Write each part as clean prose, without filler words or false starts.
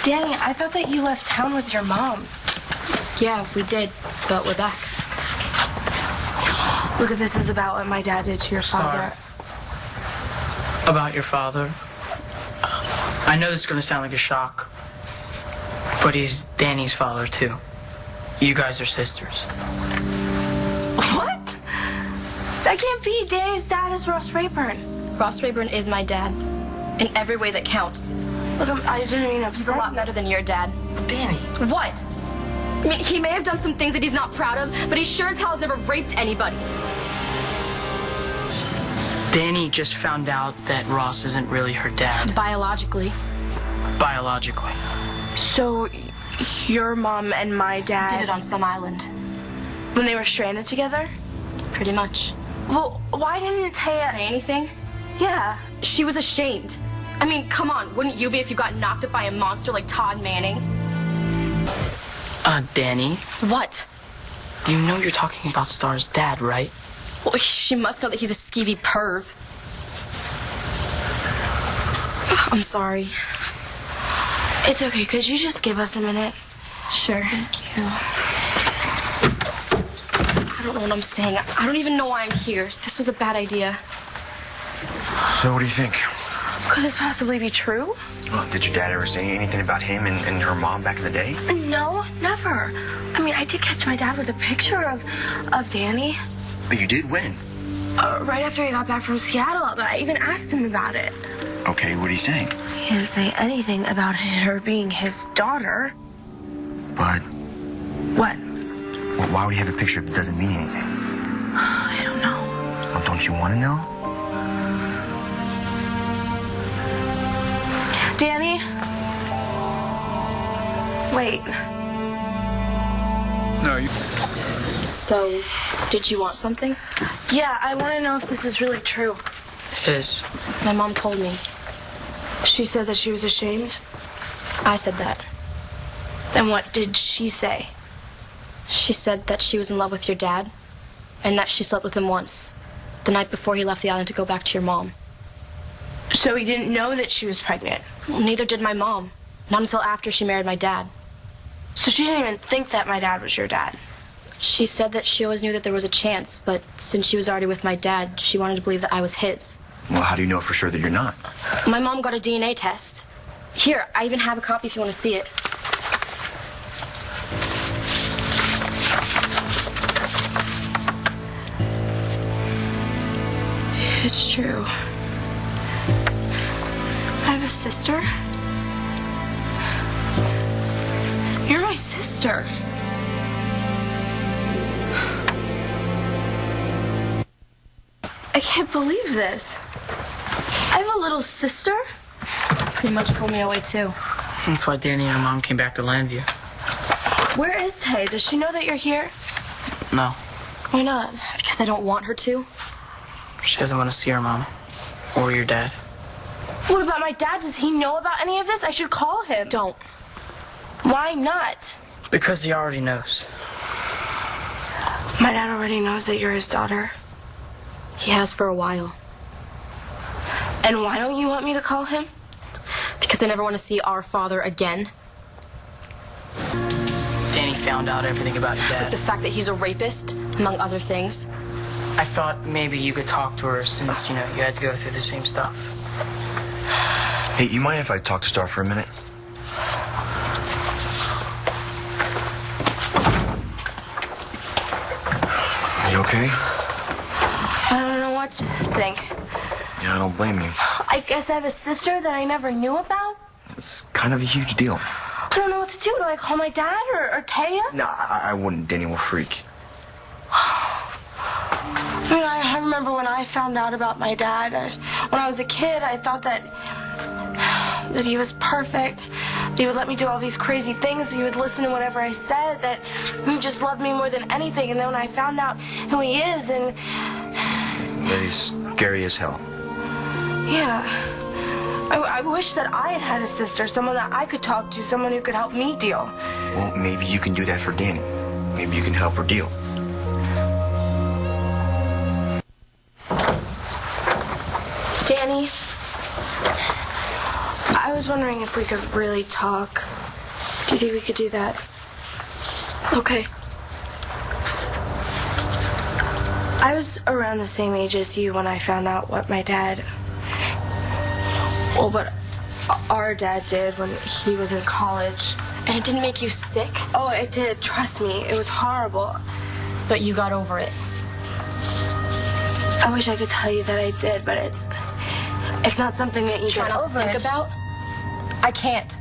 Danny, I thought that you left town with your mom. Yeah, we did, but we're back. Look, if this is about what my dad did to your father. About your father? I know this is going to sound like a shock, but he's Danny's father, too. You guys are sisters. What? That can't be. Danny's dad is Ross Rayburn. Ross Rayburn is my dad, in every way that counts. Look, I didn't mean to upset He's a lot better than your dad. Danny. What? I mean, he may have done some things that he's not proud of, but he sure as hell has never raped anybody. Danny just found out that Ross isn't really her dad. Biologically. Biologically. So, your mom and my dad... Did it on some island. When they were stranded together? Pretty much. Well, why didn't Taya... Say anything? Yeah. She was ashamed. I mean, come on, wouldn't you be if you got knocked up by a monster like Todd Manning? Danny? What? You know you're talking about Starr's dad, right? Well, she must know that he's a skeevy perv. I'm sorry. It's okay. Could you just give us a minute? Sure. Thank you. I don't know what I'm saying. I don't even know why I'm here. This was a bad idea. So what do you think? Could this possibly be true? Well, did your dad ever say anything about him and her mom back in the day? No, never. I mean, I did catch my dad with a picture of Danny. But you did win. Right after he got back from Seattle, but I even asked him about it. Okay, what did he say? He didn't say anything about her being his daughter. But... What? Well, why would he have a picture that doesn't mean anything? I don't know. Well, don't you want to know? Danny? Wait. No, you... So, did you want something? Yeah, I want to know if this is really true. It is. My mom told me. She said that she was ashamed. I said that. Then what did she say? She said that she was in love with your dad, and that she slept with him once, the night before he left the island to go back to your mom. So he didn't know that she was pregnant? Well, neither did my mom. Not until after she married my dad. So she didn't even think that my dad was your dad? She said that she always knew that there was a chance, but since she was already with my dad, she wanted to believe that I was his. Well, how do you know for sure that you're not? My mom got a DNA test. Here, I even have a copy if you want to see it. It's true. I have a sister? You're my sister. I can't believe this. I have a little sister? Pretty much pulled me away, too. That's why Danny and her mom came back to Landview. Where is Tay? Does she know that you're here? No. Why not? Because I don't want her to. She doesn't want to see her mom. Or your dad. What about my dad? Does he know about any of this? I should call him. Don't. Why not? Because he already knows. My dad already knows that you're his daughter. He has for a while. And why don't you want me to call him? Because I never want to see our father again. Danny found out everything about your dad. The fact that he's a rapist, among other things. I thought maybe you could talk to her since, you had to go through the same stuff. Hey, you mind if I talk to Starr for a minute? Are you okay? I don't know what to think. Yeah, I don't blame you. I guess I have a sister that I never knew about? It's kind of a huge deal. I don't know what to do. Do I call my dad or Taya? No, I wouldn't. Danny will freak. I mean, I remember when I found out about my dad. When I was a kid, I thought that he was perfect. That he would let me do all these crazy things. That he would listen to whatever I said. That he just loved me more than anything. And then when I found out who he is and... That he's scary as hell. Yeah. I wish that I had a sister. Someone that I could talk to. Someone who could help me deal. Well, maybe you can do that for Danny. Maybe you can help her deal. Danny, I was was wondering if we could really talk. Do you think we could do that? Okay. I was around the same age as you when I found out what my dad... Well, what our dad did when he was in college. And it didn't make you sick? Oh, it did. Trust me. It was horrible. But you got over it. I wish I could tell you that I did, but it's not something that you Try get not to over. think about? I can't.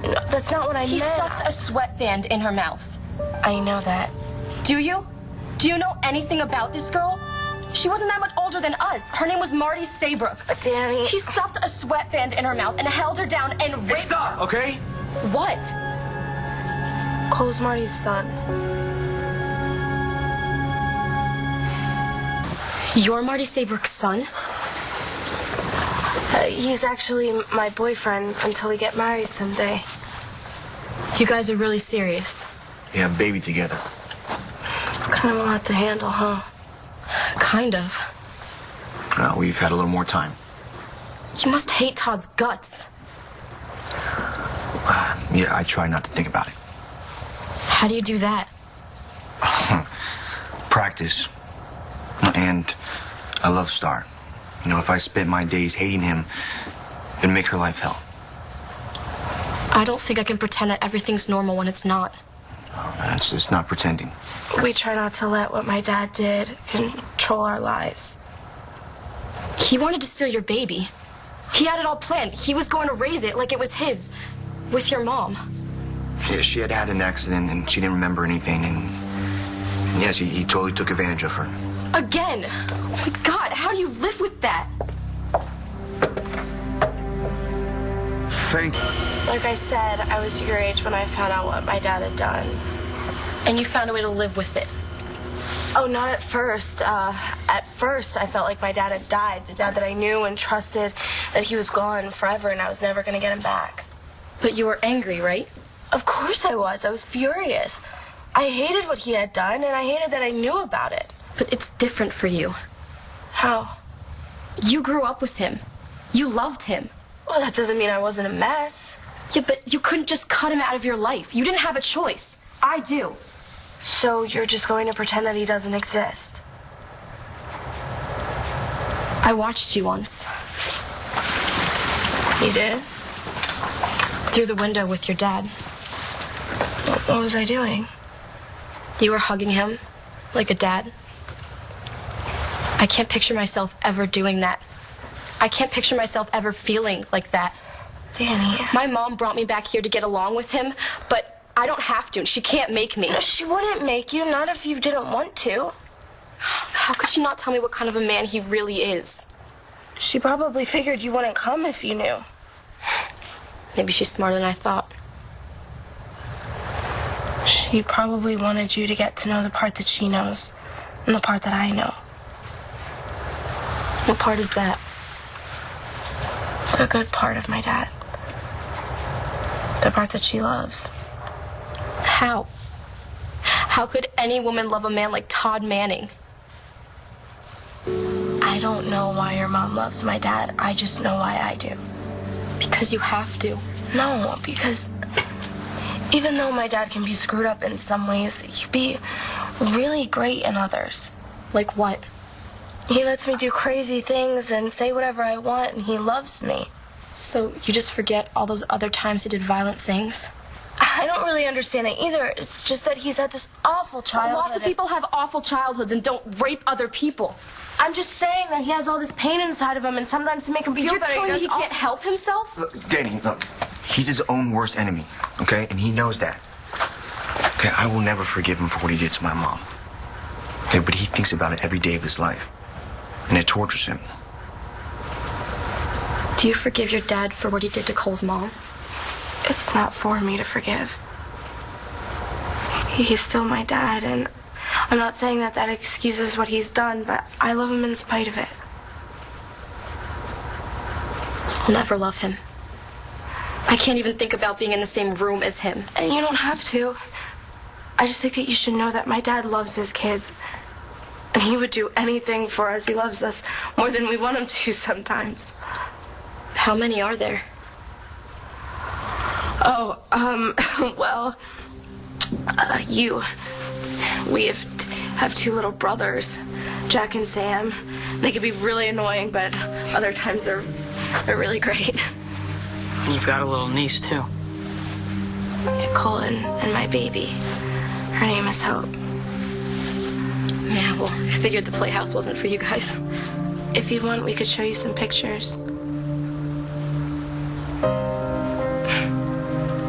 No, that's not what I meant. He stuffed a sweatband in her mouth. I know that. Do you? Do you know anything about this girl? She wasn't that much older than us. Her name was Marty Saybrook. But Danny... He stuffed a sweatband in her mouth and held her down and raped... Stop, okay? What? Cole's Marty's son. You're Marty Saybrook's son? He's actually my boyfriend until we get married someday. You guys are really serious. We have a baby together. It's kind of a lot to handle, huh? Kind of. We've had a little more time. You must hate Todd's guts. Yeah, I try not to think about it. How do you do that? Practice. And I love Starr. You know, if I spent my days hating him, it'd make her life hell. I don't think I can pretend that everything's normal when it's not. It's just not pretending. We try not to let what my dad did control our lives. He wanted to steal your baby. He had it all planned. He was going to raise it like it was his, with your mom. Yeah, she had had an accident and she didn't remember anything. And yes, he totally took advantage of her. Again? Oh my God, how do you live with that? Thank you. Like I said, I was your age when I found out what my dad had done. And you found a way to live with it. Oh, not at first. At first, I felt like my dad had died. The dad that I knew and trusted, that he was gone forever and I was never going to get him back. But you were angry, right? Of course I was. I was furious. I hated what he had done, and I hated that I knew about it. But it's different for you. How? You grew up with him. You loved him. Well, that doesn't mean I wasn't a mess. Yeah, but you couldn't just cut him out of your life. You didn't have a choice. I do. So you're just going to pretend that he doesn't exist? I watched you once. You did? Through the window with your dad. What was I doing? You were hugging him like a dad. I can't picture myself ever doing that. I can't picture myself ever feeling like that. Danny. My mom brought me back here to get along with him, but I don't have to. She can't make me. No, she wouldn't make you, not if you didn't want to. How could she not tell me what kind of a man he really is? She probably figured you wouldn't come if you knew. Maybe she's smarter than I thought. She probably wanted you to get to know the part that she knows and the part that I know. What part is that? The good part of my dad. The part that she loves. How? How could any woman love a man like Todd Manning? I don't know why your mom loves my dad. I just know why I do. Because you have to. No, because even though my dad can be screwed up in some ways, he can be really great in others. Like what? He lets me do crazy things and say whatever I want, and he loves me. So you just forget all those other times he did violent things? I don't really understand it either. It's just that he's had this awful childhood. Lots of people have awful childhoods and don't rape other people. I'm just saying that he has all this pain inside of him, and sometimes to make him feel You're better, telling me he does can't help himself? Look, Danny, look. He's his own worst enemy, okay? And he knows that. Okay, I will never forgive him for what he did to my mom. Okay, but he thinks about it every day of his life. And it tortures him. Do you forgive your dad for what he did to Cole's mom? It's not for me to forgive. He's still my dad, and I'm not saying that that excuses what he's done, but I love him in spite of it. I'll never love him. I can't even think about being in the same room as him. And you don't have to. I just think that you should know that my dad loves his kids. And he would do anything for us. He loves us more than we want him to sometimes. How many are there? Oh, well, we have two little brothers, Jack and Sam. They can be really annoying, but other times they're really great. And you've got a little niece, too. Yeah, Colin and my baby. Her name is Hope. Yeah, well, I figured the playhouse wasn't for you guys. If you want, we could show you some pictures.